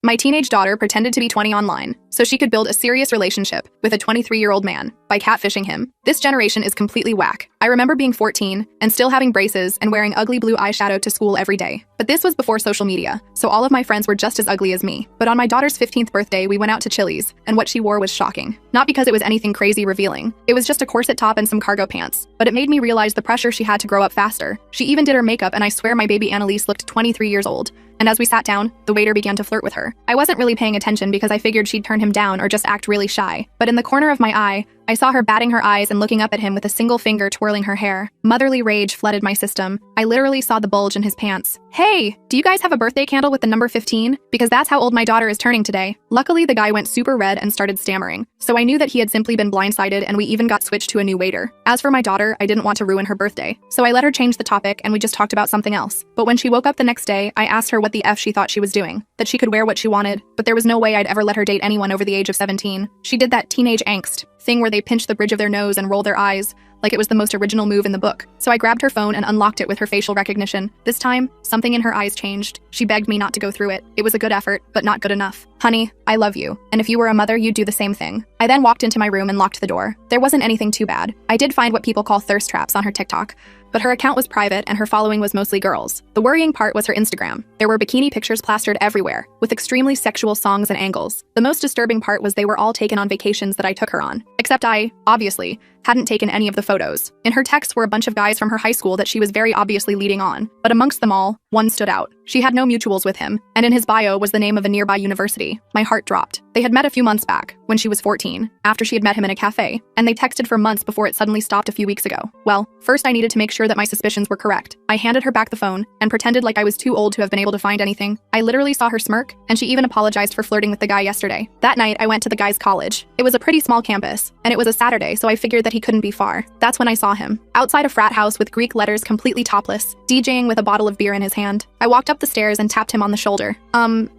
My teenage daughter pretended to be 20 online, so she could build a serious relationship with a 23-year-old man by catfishing him. This generation is completely whack. I remember being 14 and still having braces and wearing ugly blue eyeshadow to school every day. But this was before social media, so all of my friends were just as ugly as me. But on my daughter's 15th birthday, we went out to Chili's, and what she wore was shocking. Not because it was anything crazy revealing. It was just a corset top and some cargo pants. But it made me realize the pressure she had to grow up faster. She even did her makeup, and I swear my baby Annalise looked 23 years old. And as we sat down, the waiter began to flirt with her. I wasn't really paying attention because I figured she'd turn him down or just act really shy. But in the corner of my eye, I saw her batting her eyes and looking up at him with a single finger twirling her hair. Motherly rage flooded my system. I literally saw the bulge in his pants. Hey, do you guys have a birthday candle with the number 15? Because that's how old my daughter is turning today. Luckily, the guy went super red and started stammering. So I knew that he had simply been blindsided, and we even got switched to a new waiter. As for my daughter, I didn't want to ruin her birthday. So I let her change the topic and we just talked about something else. But when she woke up the next day, I asked her what the F she thought she was doing. That she could wear what she wanted, but there was no way I'd ever let her date anyone over the age of 17. She did that teenage angst thing where they pinch the bridge of their nose and roll their eyes, like it was the most original move in the book. So I grabbed her phone and unlocked it with her facial recognition. This time, something in her eyes changed. She begged me not to go through it. It was a good effort, but not good enough. Honey, I love you. And if you were a mother, you'd do the same thing. I then walked into my room and locked the door. There wasn't anything too bad. I did find what people call thirst traps on her TikTok, but her account was private and her following was mostly girls. The worrying part was her Instagram. There were bikini pictures plastered everywhere, with extremely sexual songs and angles. The most disturbing part was they were all taken on vacations that I took her on. Except I, obviously, hadn't taken any of the photos. In her texts were a bunch of guys from her high school that she was very obviously leading on, but amongst them all, one stood out. She had no mutuals with him, and in his bio was the name of a nearby university. My heart dropped. They had met a few months back, when she was 14, after she had met him in a cafe, and they texted for months before it suddenly stopped a few weeks ago. Well, first I needed to make sure that my suspicions were correct. I handed her back the phone and pretended like I was too old to have been able to find anything. I literally saw her smirk, and she even apologized for flirting with the guy yesterday. That night, I went to the guy's college. It was a pretty small campus, and it was a Saturday, so I figured that he couldn't be far. That's when I saw him, outside a frat house with Greek letters, completely topless, DJing with a bottle of beer in his hand. I walked up the stairs and tapped him on the shoulder.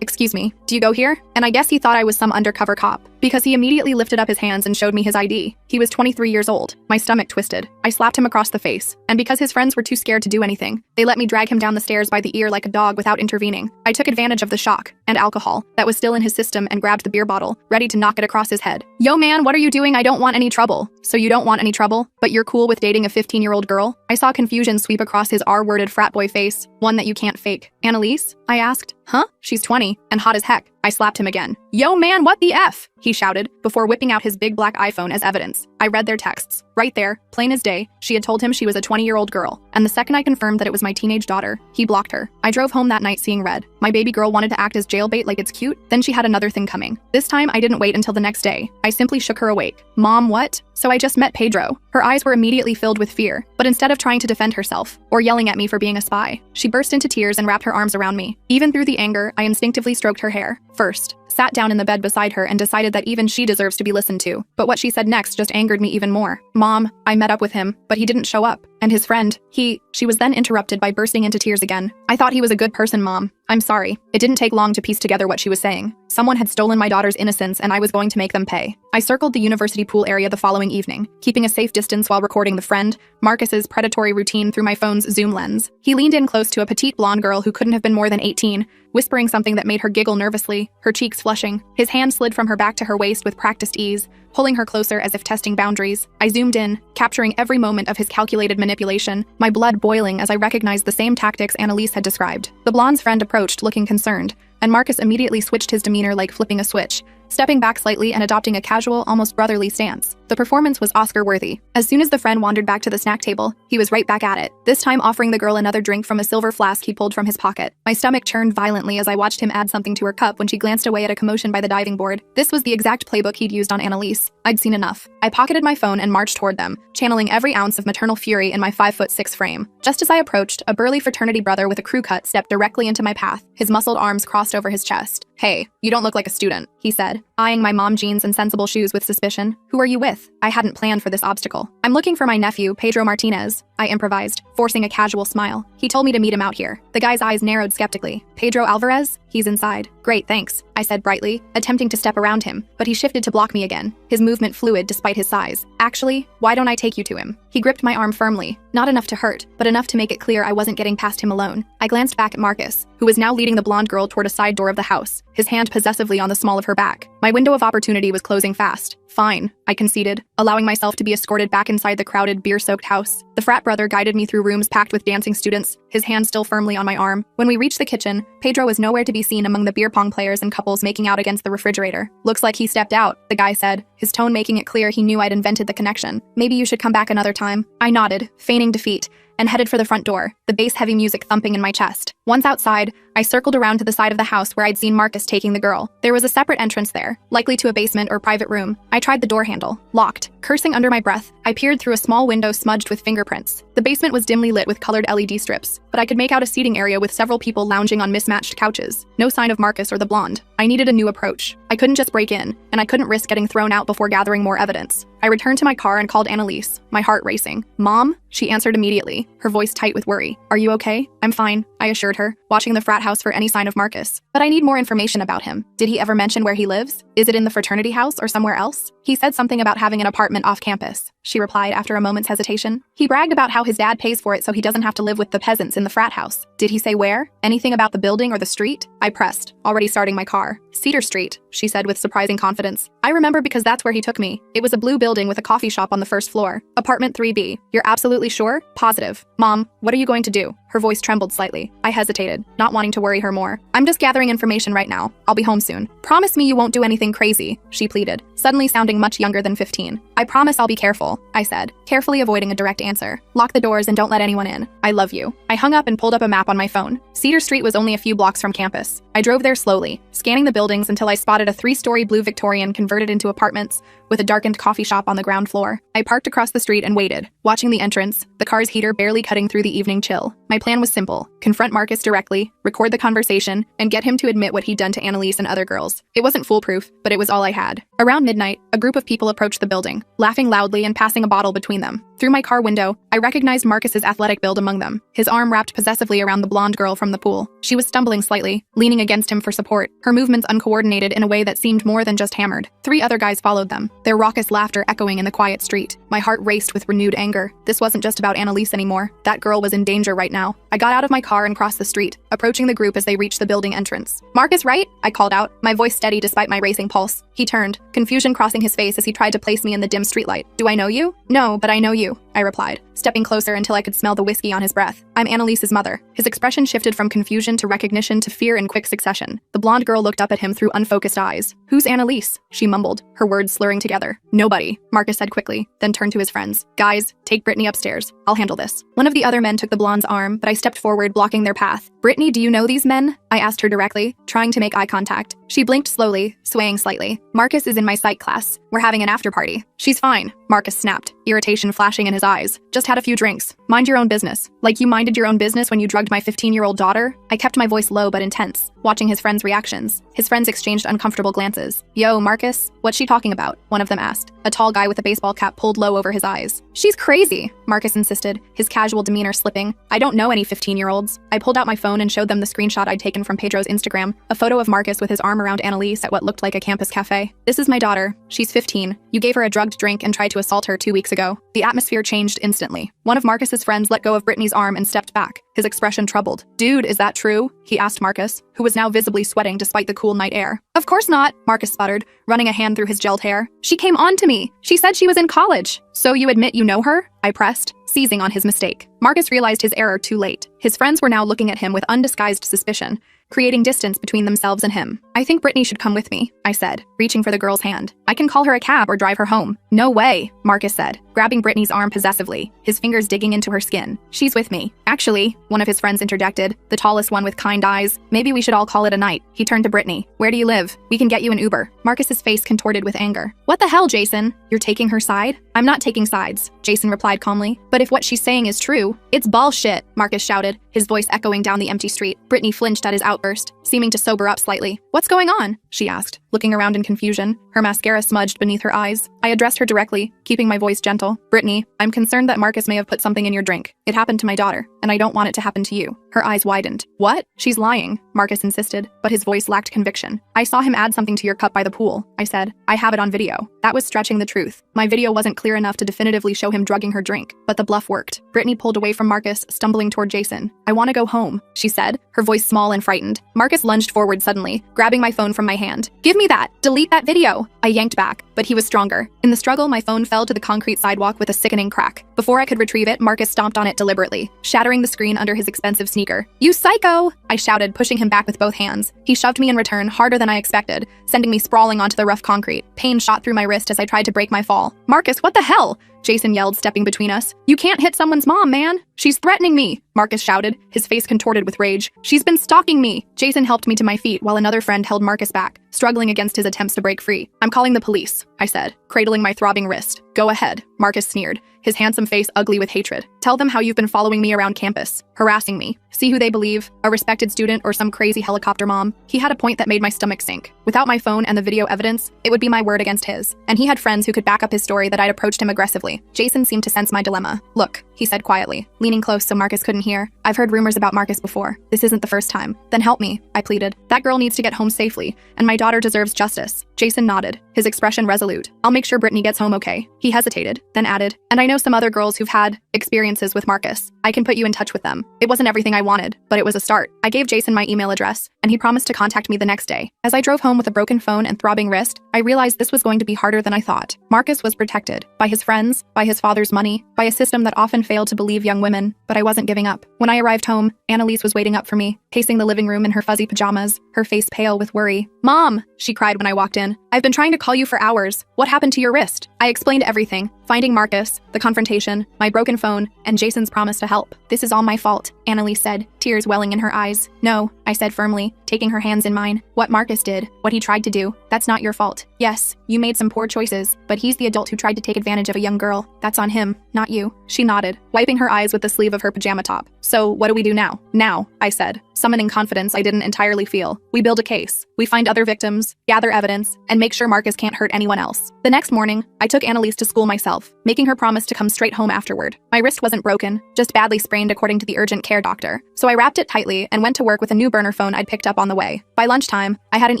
Excuse me, do you go here? And I guess he thought I was some undercover cop, because he immediately lifted up his hands and showed me his ID. He was 23 years old. My stomach twisted. I slapped him across the face, and because his friends were too scared to do anything, they let me drag him down the stairs by the ear like a dog without intervening. I took advantage of the shock and alcohol that was still in his system and grabbed the beer bottle, ready to knock it across his head. Yo man, what are you doing? I don't want any trouble. So you don't want any trouble, but you're cool with dating a 15-year-old girl? I saw confusion sweep across his R-worded frat boy face, one that you can't fake. Annalise? I asked. Huh? She's 20 and hot as heck. I slapped him again. Yo man, what the F? He shouted, before whipping out his big black iPhone as evidence. I read their texts. Right there, plain as day, she had told him she was a 20-year-old girl, and the second I confirmed that it was my teenage daughter, he blocked her. I drove home that night seeing red. My baby girl wanted to act as jailbait like it's cute, then she had another thing coming. This time, I didn't wait until the next day. I simply shook her awake. Mom, what? So I just met Pedro. Her eyes were immediately filled with fear, but instead of trying to defend herself, or yelling at me for being a spy, she burst into tears and wrapped her arms around me. Even through the anger, I instinctively stroked her hair. First, sat down in the bed beside her and decided that even she deserves to be listened to. But what she said next just angered me even more. Mom, I met up with him, but he didn't show up. And his friend, she was then interrupted by bursting into tears again. I thought he was a good person, Mom. I'm sorry. It didn't take long to piece together what she was saying. Someone had stolen my daughter's innocence and I was going to make them pay. I circled the university pool area the following evening, keeping a safe distance while recording the friend, Marcus's predatory routine through my phone's zoom lens. He leaned in close to a petite blonde girl who couldn't have been more than 18, whispering something that made her giggle nervously, her cheeks flushing. His hand slid from her back to her waist with practiced ease, pulling her closer as if testing boundaries. I zoomed in, capturing every moment of his calculated manipulation, my blood boiling as I recognized the same tactics Annalise had described. The blonde's friend approached, looking concerned, and Marcus immediately switched his demeanor like flipping a switch, stepping back slightly and adopting a casual, almost brotherly stance. The performance was Oscar-worthy. As soon as the friend wandered back to the snack table, he was right back at it, this time offering the girl another drink from a silver flask he pulled from his pocket. My stomach churned violently as I watched him add something to her cup when she glanced away at a commotion by the diving board. This was the exact playbook he'd used on Annalise. I'd seen enough. I pocketed my phone and marched toward them, channeling every ounce of maternal fury in my 5'6" frame. Just as I approached, a burly fraternity brother with a crew cut stepped directly into my path, his muscled arms crossed over his chest. Hey, you don't look like a student, he said, eyeing my mom jeans and sensible shoes with suspicion. Who are you with? I hadn't planned for this obstacle. I'm looking for my nephew, Pedro Martinez, I improvised, forcing a casual smile. He told me to meet him out here. The guy's eyes narrowed skeptically. Pedro Alvarez? He's inside. Great, thanks, I said brightly, attempting to step around him, but he shifted to block me again, his movement fluid despite his size. Actually, why don't I take you to him? He gripped my arm firmly, not enough to hurt, but enough to make it clear I wasn't getting past him alone. I glanced back at Marcus, who was now leading the blonde girl toward a side door of the house, his hand possessively on the small of her back. My window of opportunity was closing fast. Fine, I conceded, allowing myself to be escorted back inside the crowded, beer-soaked house. The frat brother guided me through rooms packed with dancing students, his hand still firmly on my arm. When we reached the kitchen, Pedro was nowhere to be seen among the beer pong players and couples making out against the refrigerator. Looks like he stepped out, the guy said, his tone making it clear he knew I'd invented the connection. Maybe you should come back another time. I nodded, feigning defeat, and headed for the front door, the bass-heavy music thumping in my chest. Once outside, I circled around to the side of the house where I'd seen Marcus taking the girl. There was a separate entrance there, likely to a basement or private room. I tried the door handle. Locked. Cursing under my breath, I peered through a small window smudged with fingerprints. The basement was dimly lit with colored LED strips, but I could make out a seating area with several people lounging on mismatched couches. No sign of Marcus or the blonde. I needed a new approach. I couldn't just break in, and I couldn't risk getting thrown out before gathering more evidence. I returned to my car and called Annalise, my heart racing. Mom? She answered immediately, her voice tight with worry. Are you okay? I'm fine, I assured her, watching the frat house for any sign of Marcus. But I need more information about him. Did he ever mention where he lives? Is it in the fraternity house or somewhere else? He said something about having an apartment off campus, she replied after a moment's hesitation. He bragged about how his dad pays for it so he doesn't have to live with the peasants in the frat house. Did he say where? Anything about the building or the street? I pressed, already starting my car. Cedar Street, she said with surprising confidence. I remember because that's where he took me. It was a blue building with a coffee shop on the first floor. Apartment 3B. You're absolutely sure? Positive. Mom, what are you going to do? Her voice trembled slightly. I hesitated, not wanting to worry her more. I'm just gathering information right now. I'll be home soon. Promise me you won't do anything crazy, she pleaded, suddenly sounding much younger than 15. I promise I'll be careful, I said, carefully avoiding a direct answer. Lock the doors and don't let anyone in. I love you. I hung up and pulled up a map on my phone. Cedar Street was only a few blocks from campus. I drove there slowly, scanning the buildings until I spotted a 3-story blue Victorian converted into apartments with a darkened coffee shop on the ground floor. I parked across the street and waited, watching the entrance, the car's heater barely cutting through the evening chill. My plan was simple. Confront Marcus directly, record the conversation, and get him to admit what he'd done to Annalise and other girls. It wasn't foolproof, but it was all I had. Around midnight, a group of people approached the building, laughing loudly and passing a bottle between them. Through my car window, I recognized Marcus's athletic build among them, his arm wrapped possessively around the blonde girl from the pool. She was stumbling slightly, leaning against him for support, her movements uncoordinated in a way that seemed more than just hammered. 3 other guys followed them, their raucous laughter echoing in the quiet street. My heart raced with renewed anger. This wasn't just about Annalise anymore. That girl was in danger right now. I got out of my car and crossed the street, approaching the group as they reached the building entrance. Marcus, right? I called out, my voice steady despite my racing pulse. He turned, confusion crossing his face as he tried to place me in the dim streetlight. Do I know you? No, but I know you, I replied, stepping closer until I could smell the whiskey on his breath. I'm Annalise's mother. His expression shifted from confusion to recognition to fear in quick succession. The blonde girl looked up at him through unfocused eyes. Who's Annalise? She mumbled, her words slurring together. Nobody, Marcus said quickly, then turned to his friends. Guys, take Brittany upstairs. I'll handle this. One of the other men took the blonde's arm, but I stepped forward, blocking their path. Brittany, do you know these men? I asked her directly, trying to make eye contact. She blinked slowly, swaying slightly. Marcus is in my psych class. We're having an after party. She's fine, Marcus snapped, irritation flashing in his eyes. Just had a few drinks. Mind your own business. Like you minded your own business when you drugged my 15-year-old daughter? I kept my voice low but intense, watching his friends' reactions. His friends exchanged uncomfortable glances. Yo, Marcus, what's she talking about? One of them asked. A tall guy with a baseball cap pulled low over his eyes. She's crazy, Marcus insisted, his casual demeanor slipping. I don't know any 15-year-olds. I pulled out my phone and showed them the screenshot I'd taken from Pedro's Instagram, a photo of Marcus with his arm around Annalise at what looked like a campus cafe. This is my daughter. She's 15. You gave her a drugged drink and tried to assault her 2 weeks ago. The atmosphere changed instantly. One of Marcus's friends let go of Brittany's arm and stepped back, his expression troubled. Dude, is that true? He asked Marcus, who was now visibly sweating despite the cool night air. Of course not, Marcus sputtered, running a hand through his gelled hair. She came on to me. She said she was in college. So you admit you know her? I pressed, seizing on his mistake. Marcus realized his error too late. His friends were now looking at him with undisguised suspicion, creating distance between themselves and him. I think Brittany should come with me, I said, reaching for the girl's hand. I can call her a cab or drive her home. No way, Marcus said, grabbing Brittany's arm possessively, his fingers digging into her skin. She's with me. Actually, one of his friends interjected, the tallest one with kind eyes. Maybe we should all call it a night. He turned to Brittany. Where do you live? We can get you an Uber. Marcus's face contorted with anger. What the hell, Jason? You're taking her side? I'm not taking sides, Jason replied calmly. But if what she's saying is true, it's bullshit, Marcus shouted, his voice echoing down the empty street. Brittany flinched at his outburst, seeming to sober up slightly. What's going on? She asked, looking around in confusion, her mascara smudged beneath her eyes. I addressed her directly, keeping my voice gentle. Brittany, I'm concerned that Marcus may have put something in your drink. It happened to my daughter, and I don't want it to happen to you. Her eyes widened. What? She's lying, Marcus insisted, but his voice lacked conviction. I saw him add something to your cup by the pool, I said. I have it on video. That was stretching the truth. My video wasn't clear enough to definitively show him drugging her drink, but the bluff worked. Brittany pulled away from Marcus, stumbling toward Jason. I want to go home, she said, her voice small and frightened. Marcus lunged forward suddenly, grabbing my phone from my hand. Give me that! Delete that video! I yanked back, but he was stronger. In the struggle, my phone fell to the concrete sidewalk with a sickening crack. Before I could retrieve it, Marcus stomped on it deliberately, shattering the screen under his expensive sneaker. You psycho! I shouted, pushing him back with both hands. He shoved me in return, harder than I expected, sending me sprawling onto the rough concrete. Pain shot through my wrist as I tried to break my fall. Marcus, what the hell? Jason yelled, stepping between us. You can't hit someone's mom, man! She's threatening me! Marcus shouted, his face contorted with rage. She's been stalking me! Jason helped me to my feet while another friend held Marcus back, struggling against his attempts to break free. I'm calling the police, I said, cradling my throbbing wrist. Go ahead, Marcus sneered, his handsome face ugly with hatred. Tell them how you've been following me around campus, harassing me. See who they believe, a respected student or some crazy helicopter mom. He had a point that made my stomach sink. Without my phone and the video evidence, it would be my word against his. And he had friends who could back up his story that I'd approached him aggressively. Jason seemed to sense my dilemma. Look, he said quietly, leaning close so Marcus couldn't hear. I've heard rumors about Marcus before. This isn't the first time. Then help me, I pleaded. That girl needs to get home safely, and my daughter deserves justice. Jason nodded, his expression resolute. I'll make sure Brittany gets home okay. He hesitated, then added, and I know some other girls who've had experiences with Marcus. I can put you in touch with them. It wasn't everything I wanted, but it was a start. I gave Jason my email address, and he promised to contact me the next day. As I drove home with a broken phone and throbbing wrist, I realized this was going to be harder than I thought. Marcus was protected by his friends, by his father's money, by a system that often failed to believe young women, but I wasn't giving up. When I arrived home, Annalise was waiting up for me, pacing the living room in her fuzzy pajamas, her face pale with worry. Mom, she cried when I walked in. I've been trying to call you for hours. What happened to your wrist? I explained everything, finding Marcus, the confrontation, my broken phone, and Jason's promise to help. This is all my fault, Annalise said, tears welling in her eyes. No, I said firmly, taking her hands in mine. What Marcus did, what he tried to do, that's not your fault. Yes, you made some poor choices, but he's the adult who tried to take advantage of a young girl. That's on him, not you. She nodded, wiping her eyes with the sleeve of her pajama top. So, what do we do now? Now, I said, summoning confidence I didn't entirely feel. We build a case. We find other victims, gather evidence, and make sure Marcus can't hurt anyone else. The next morning, I took Annalise to school myself, making her promise to come straight home afterward. My wrist wasn't broken, just badly sprained according to the urgent care doctor. So I wrapped it tightly and went to work with a new burner phone I'd picked up on the way. By lunchtime, I had an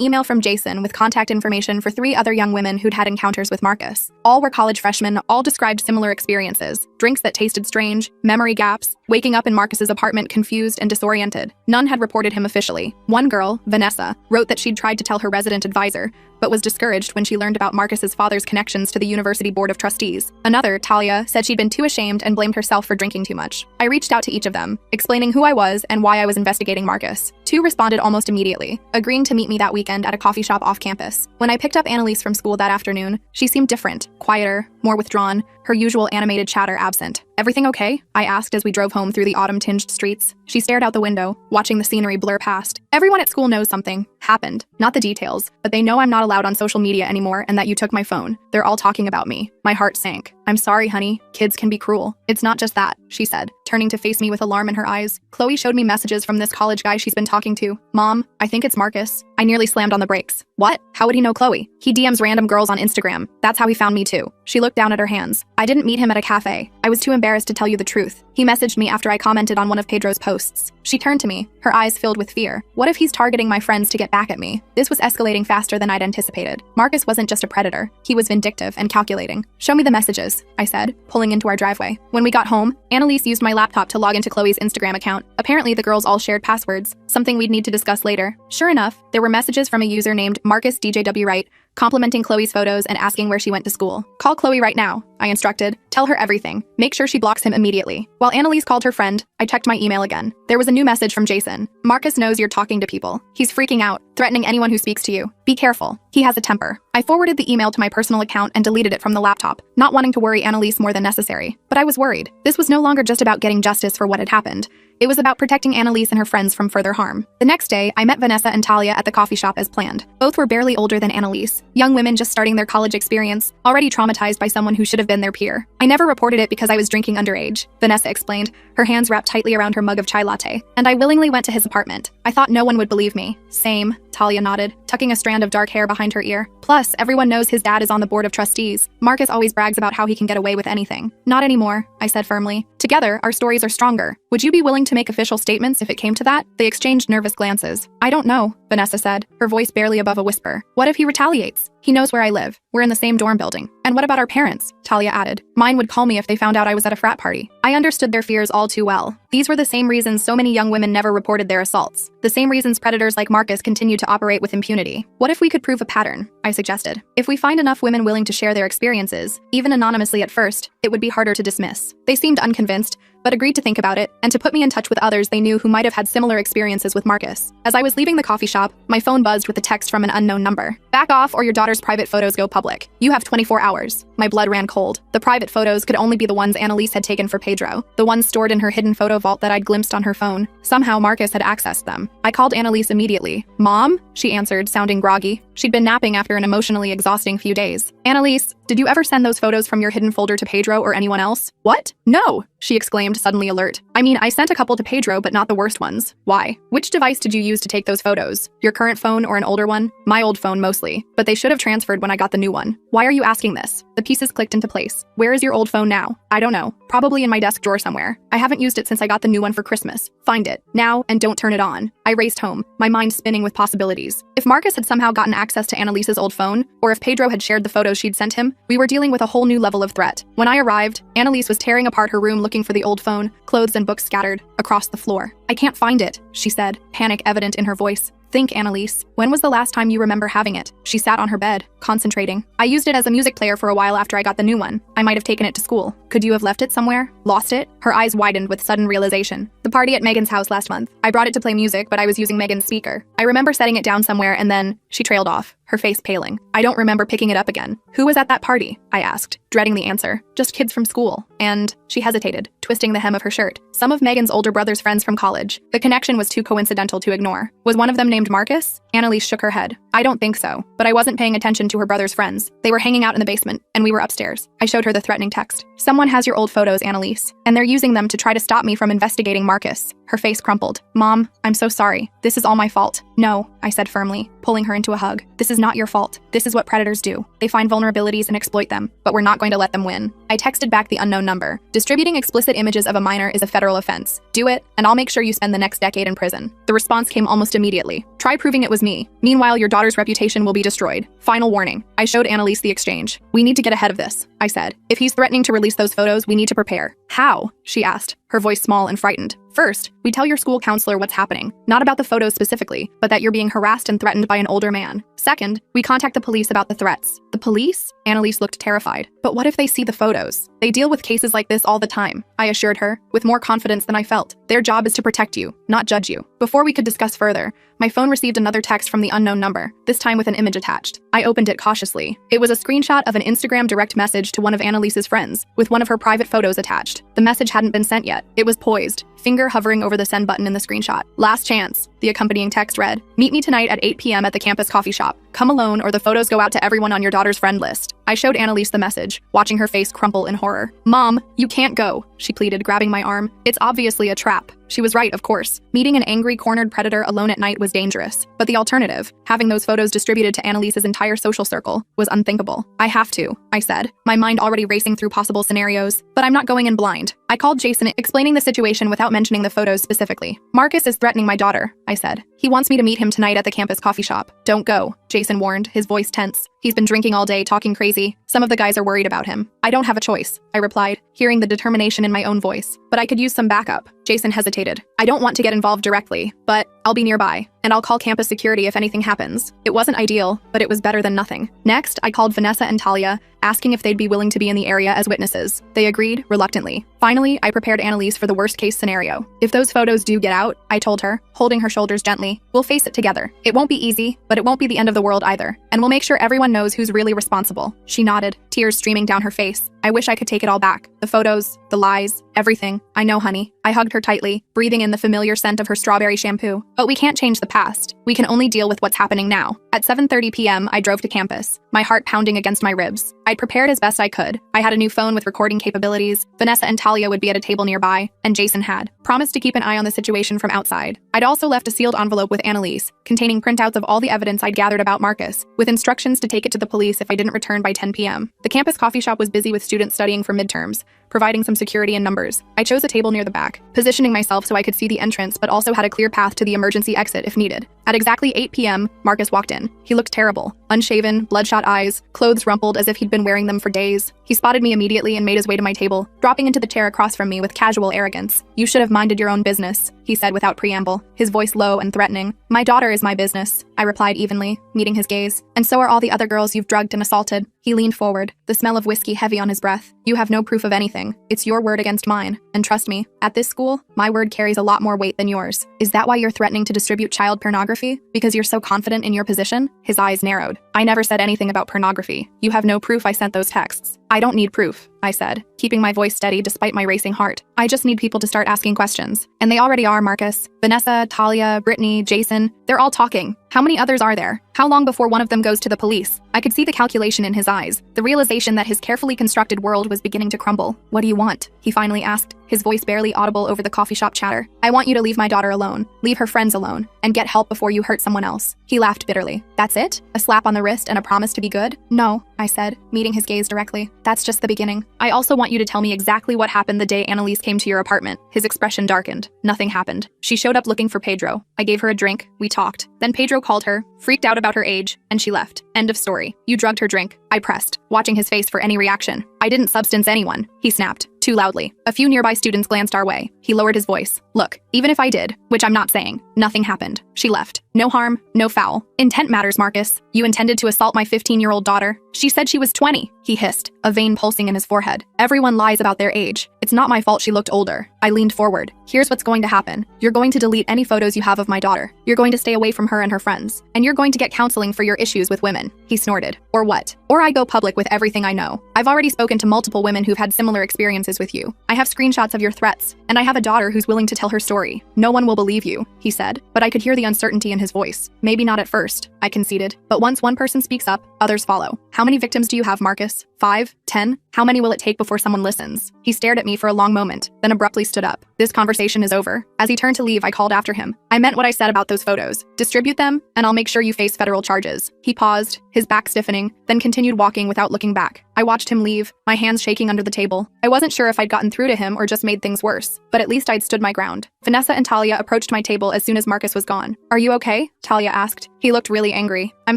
email from Jason with contact information for 3 other young women who'd had encounters with Marcus. All were college freshmen, all described similar experiences. Drinks that tasted strange, memory gaps, waking up in Marcus's apartment confused and disoriented. None had reported him officially. One girl, Vanessa, wrote that she'd tried to tell her resident advisor, but was discouraged when she learned about Marcus's father's connections to the University Board of Trustees. Another, Talia, said she'd been too ashamed and blamed herself for drinking too much. I reached out to each of them, explaining who I was and why I was investigating Marcus. 2 responded almost immediately, agreeing to meet me that weekend at a coffee shop off campus. When I picked up Annalise from school that afternoon, she seemed different, quieter, more withdrawn, her usual animated chatter absent. Everything okay? I asked as we drove home through the autumn-tinged streets. She stared out the window, watching the scenery blur past. Everyone at school knows something happened. Not the details, but they know I'm not allowed on social media anymore and that you took my phone. They're all talking about me. My heart sank. I'm sorry, honey. Kids can be cruel. It's not just that, she said, turning to face me with alarm in her eyes. Chloe showed me messages from this college guy she's been talking to. Mom, I think it's Marcus. I nearly slammed on the brakes. What? How would he know Chloe? He DMs random girls on Instagram. That's how he found me too. She looked down at her hands. I didn't meet him at a cafe. I was too embarrassed to tell you the truth. He messaged me after I commented on one of Pedro's posts. She turned to me, her eyes filled with fear. What if he's targeting my friends to get back at me? This was escalating faster than I'd anticipated. Marcus wasn't just a predator. He was vindictive and calculating. Show me the messages, I said, pulling into our driveway. When we got home, Annalise used my laptop to log into Chloe's Instagram account. Apparently, the girls all shared passwords, something we'd need to discuss later. Sure enough, there were messages from a user named Marcus DJW Wright, complimenting Chloe's photos and asking where she went to school. Call Chloe right now, I instructed. Tell her everything. Make sure she blocks him immediately. While Annalise called her friend, I checked my email again. There was a new message from Jason. Marcus knows you're talking to people. He's freaking out, threatening anyone who speaks to you. Be careful. He has a temper. I forwarded the email to my personal account and deleted it from the laptop, not wanting to worry Annalise more than necessary. But I was worried. This was no longer just about getting justice for what had happened. It was about protecting Annalise and her friends from further harm. The next day, I met Vanessa and Talia at the coffee shop as planned. Both were barely older than Annalise, young women just starting their college experience, already traumatized by someone who should have been their peer. I never reported it because I was drinking underage, Vanessa explained, her hands wrapped tightly around her mug of chai latte, and I willingly went to his apartment. I thought no one would believe me. Same, Talia nodded, tucking a strand of dark hair behind her ear. Plus, everyone knows his dad is on the board of trustees. Marcus always brags about how he can get away with anything. Not anymore, I said firmly. Together, our stories are stronger. Would you be willing to make official statements if it came to that? They exchanged nervous glances. I don't know, Vanessa said, her voice barely above a whisper. What if he retaliates? He knows where I live. We're in the same dorm building. And what about our parents? Talia added. Mine would call me if they found out I was at a frat party. I understood their fears all too well. These were the same reasons so many young women never reported their assaults. The same reasons predators like Marcus continue to operate with impunity. What if we could prove a pattern? I suggested. If we find enough women willing to share their experiences, even anonymously at first, it would be harder to dismiss. They seemed unconvinced, but agreed to think about it and to put me in touch with others they knew who might have had similar experiences with Marcus. As I was leaving the coffee shop, my phone buzzed with a text from an unknown number. Back off or your daughter's private photos go public. You have 24 hours. My blood ran cold. The private photos could only be the ones Annalise had taken for Pedro, the ones stored in her hidden photo vault that I'd glimpsed on her phone. Somehow Marcus had accessed them. I called Annalise immediately. Mom? She answered, sounding groggy. She'd been napping after an emotionally exhausting few days. Annalise, did you ever send those photos from your hidden folder to Pedro or anyone else? What? No, she exclaimed, suddenly alert. I mean, I sent a couple to Pedro, but not the worst ones. Why? Which device did you use to take those photos? Your current phone or an older one? My old phone mostly, but they should have transferred when I got the new one. Why are you asking this? The pieces clicked into place. Where is your old phone now? I don't know. Probably in my desk drawer somewhere. I haven't used it since I got the new one for Christmas. Find it, now, and don't turn it on. I raced home, my mind spinning with possibilities. If Marcus had somehow gotten access to Annalise's old phone, or if Pedro had shared the photos she'd sent him, we were dealing with a whole new level of threat. When I arrived, Annalise was tearing apart her room looking for the old phone, clothes and books scattered across the floor. I can't find it, she said, panic evident in her voice. Think, Annalise. When was the last time you remember having it? She sat on her bed, concentrating. I used it as a music player for a while after I got the new one. I might have taken it to school. Could you have left it somewhere? Lost it? Her eyes widened with sudden realization. The party at Megan's house last month. I brought it to play music, but I was using Megan's speaker. I remember setting it down somewhere and then she trailed off, her face paling. I don't remember picking it up again. Who was at that party? I asked, dreading the answer. Just kids from school. And she hesitated, twisting the hem of her shirt. Some of Megan's older brother's friends from college. The connection was too coincidental to ignore. Was one of them named Marcus? Annalise shook her head. I don't think so, but I wasn't paying attention to her brother's friends. They were hanging out in the basement, and we were upstairs. I showed her the threatening text. Someone has your old photos, Annalise, and they're using them to try to stop me from investigating Marcus. Her face crumpled. Mom, I'm so sorry. This is all my fault. No, I said firmly, pulling her into a hug. This is not your fault. This is what predators do. They find vulnerabilities and exploit them, but we're not going to let them win. I texted back the unknown number. Distributing explicit images of a minor is a federal offense. Do it, and I'll make sure you spend the next decade in prison. The response came almost immediately. Try proving it was me. Meanwhile, your daughter's reputation will be destroyed. Final warning. I showed Annalise the exchange. We need to get ahead of this, I said. If he's threatening to release those photos, we need to prepare. How? She asked, her voice small and frightened. First, we tell your school counselor what's happening, not about the photos specifically, but that you're being harassed and threatened by an older man. Second, we contact the police about the threats. The police? Annalise looked terrified. But what if they see the photos? They deal with cases like this all the time, I assured her, with more confidence than I felt. Their job is to protect you, not judge you. Before we could discuss further, my phone received another text from the unknown number, this time with an image attached. I opened it cautiously. It was a screenshot of an Instagram direct message to one of Annalise's friends, with one of her private photos attached. The message hadn't been sent yet. It was poised, finger hovering over the send button in the screenshot. Last chance, the accompanying text read. Meet me tonight at 8 p.m. at the campus coffee shop. Come alone or the photos go out to everyone on your daughter's friend list. I showed Annalise the message, watching her face crumple in horror. Mom, you can't go, she pleaded, grabbing my arm. It's obviously a trap. She was right, of course. Meeting an angry, cornered predator alone at night was dangerous. But the alternative, having those photos distributed to Annalise's entire social circle, was unthinkable. I have to, I said, my mind already racing through possible scenarios. But I'm not going in blind. I called Jason, explaining the situation without mentioning the photos specifically. Marcus is threatening my daughter, I said. He wants me to meet him tonight at the campus coffee shop. Don't go, Jason warned, his voice tense. He's been drinking all day, talking crazy. Some of the guys are worried about him. I don't have a choice, I replied, hearing the determination in my own voice. But I could use some backup. Jason hesitated. I don't want to get involved directly, but I'll be nearby, and I'll call campus security if anything happens. It wasn't ideal, but it was better than nothing. Next, I called Vanessa and Talia, asking if they'd be willing to be in the area as witnesses. They agreed, reluctantly. Finally, I prepared Annalise for the worst-case scenario. If those photos do get out, I told her, holding her shoulders gently, we'll face it together. It won't be easy, but it won't be the end of the world either, and we'll make sure everyone knows who's really responsible. She nodded, tears streaming down her face. I wish I could take it all back. The photos, the lies, everything. I know, honey. I hugged her tightly, breathing in the familiar scent of her strawberry shampoo. But we can't change the past. We can only deal with what's happening now. At 7:30 p.m., I drove to campus, my heart pounding against my ribs. I'd prepared as best I could. I had a new phone with recording capabilities. Vanessa and Talia would be at a table nearby, and Jason had. promised to keep an eye on the situation from outside. I'd also left a sealed envelope with Annalise, containing printouts of all the evidence I'd gathered about Marcus, with instructions to take it to the police if I didn't return by 10 p.m. The campus coffee shop was busy with students studying for midterms, providing some security in numbers. I chose a table near the back, positioning myself so I could see the entrance but also had a clear path to the emergency exit if needed. At exactly 8 p.m., Marcus walked in. He looked terrible. Unshaven, bloodshot eyes, clothes rumpled as if he'd been wearing them for days. He spotted me immediately and made his way to my table, dropping into the chair across from me with casual arrogance. "You should have minded your own business," he said without preamble, his voice low and threatening. "My daughter is my business," I replied evenly, meeting his gaze. "And so are all the other girls you've drugged and assaulted." He leaned forward, the smell of whiskey heavy on his breath. "You have no proof of anything. It's your word against mine. And trust me, at this school, my word carries a lot more weight than yours. Is that why you're threatening to distribute child pornography? Because you're so confident in your position?" His eyes narrowed. "I never said anything about pornography. You have no proof I sent those texts." "I don't need proof," I said, keeping my voice steady despite my racing heart. "I just need people to start asking questions. And they already are, Marcus. Vanessa, Talia, Brittany, Jason, they're all talking. How many others are there? How long before one of them goes to the police?" I could see the calculation in his eyes, the realization that his carefully constructed world was beginning to crumble. "What do you want?" he finally asked, his voice barely audible over the coffee shop chatter. "I want you to leave my daughter alone, leave her friends alone, and get help before you hurt someone else." He laughed bitterly. "That's it? A slap on the wrist and a promise to be good?" "No," I said, meeting his gaze directly. "That's just the beginning. I also want you to tell me exactly what happened the day Annalise came to your apartment." His expression darkened. "Nothing happened. She showed up looking for Pedro. I gave her a drink. We talked. Then Pedro called her, freaked out about her age, and she left. End of story. You drugged her drink." I pressed, watching his face for any reaction. "I didn't substance anyone," he snapped, too loudly. A few nearby students glanced our way. He lowered his voice. "Look, even if I did, which I'm not saying, nothing happened. She left. No harm, no foul. Intent matters, Marcus. You intended to assault my 15-year-old daughter. She said she was 20, he hissed, a vein pulsing in his forehead. "Everyone lies about their age. It's not my fault she looked older." I leaned forward. "Here's what's going to happen. You're going to delete any photos you have of my daughter. You're going to stay away from her and her friends. And you're going to get counseling for your issues with women." He snorted. "Or what? Or I go public with everything I know. I've already spoken to multiple women who've had similar experiences with you. I have screenshots of your threats, and I have a daughter who's willing to tell her story. No one will believe you," he said, but I could hear the uncertainty in his voice. "Maybe not at first," I conceded, "but once one person speaks up, others follow. How many victims do you have, Marcus? 5? 10? How many will it take before someone listens?" He stared at me for a long moment, then abruptly stood up. "This conversation is over." As he turned to leave, I called after him. "I meant what I said about those photos. Distribute them, and I'll make sure you face federal charges." He paused, his back stiffening, then continued walking without looking back. I watched him leave, my hands shaking under the table. I wasn't sure if I'd gotten through to him or just made things worse, but at least I'd stood my ground. Vanessa and Talia approached my table as soon as Marcus was gone. "Are you okay?" Talia asked. He looked really angry. "I'm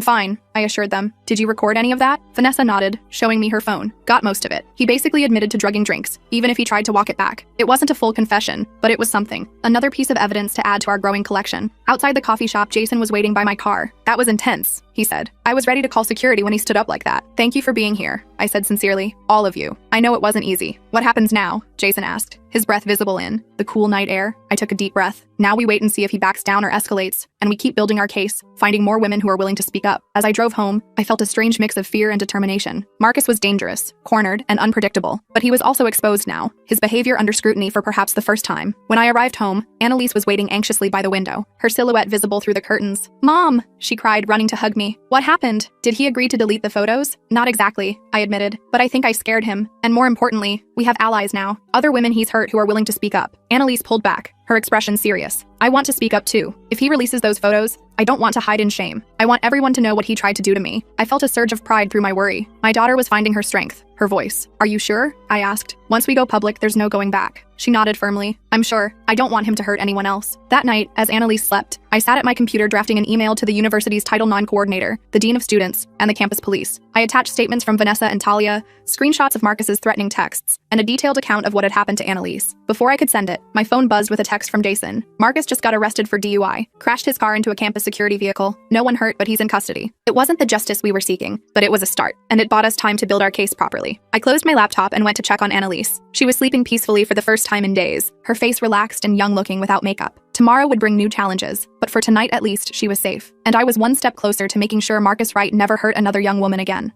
fine," I assured them. "Did you record any of that?" Vanessa nodded, showing me her phone. "Got most of it." He basically admitted to drugging drinks, even if he tried to walk it back. It wasn't a full confession, but it was something. Another piece of evidence to add to our growing collection. Outside the coffee shop, Jason was waiting by my car. "That was intense," he said. "I was ready to call security when he stood up like that." "Thank you for being here," I said sincerely. "All of you. I know it wasn't easy." "What happens now?" Jason asked, his breath visible in the cool night air. I took a deep breath. "Now we wait and see if he backs down or escalates, and we keep building our case, finding more women who are willing to speak up." As I drove home, I felt a strange mix of fear and determination. Marcus was dangerous, cornered, and unpredictable, but he was also exposed now, his behavior under scrutiny for perhaps the first time. When I arrived home, Annalise was waiting anxiously by the window, her silhouette visible through the curtains. "Mom!" she cried, running to hug me. "What happened? Did he agree to delete the photos?" "Not exactly," I admitted, "but I think I scared him. And more importantly, we have allies now. Other women he's hurt who are willing to speak up." Annalise pulled back, her expression serious. "I want to speak up too. If he releases those photos, I don't want to hide in shame. I want everyone to know what he tried to do to me." I felt a surge of pride through my worry. My daughter was finding her strength, her voice. "Are you sure?" I asked. "Once we go public, there's no going back." She nodded firmly. "I'm sure. I don't want him to hurt anyone else." That night, as Annalise slept, I sat at my computer drafting an email to the university's Title IX coordinator, the dean of students, and the campus police. I attached statements from Vanessa and Talia, screenshots of Marcus's threatening texts, and a detailed account of what had happened to Annalise. Before I could send it, my phone buzzed with a text from Jason. "Marcus just got arrested for DUI, crashed his car into a campus security vehicle. No one hurt, but he's in custody." It wasn't the justice we were seeking, but it was a start, and it bought us time to build our case properly. I closed my laptop and went to check on Annalise. She was sleeping peacefully for the first time in days, her face relaxed and young-looking without makeup. Tomorrow would bring new challenges, but for tonight at least, she was safe. And I was one step closer to making sure Marcus Wright never hurt another young woman again.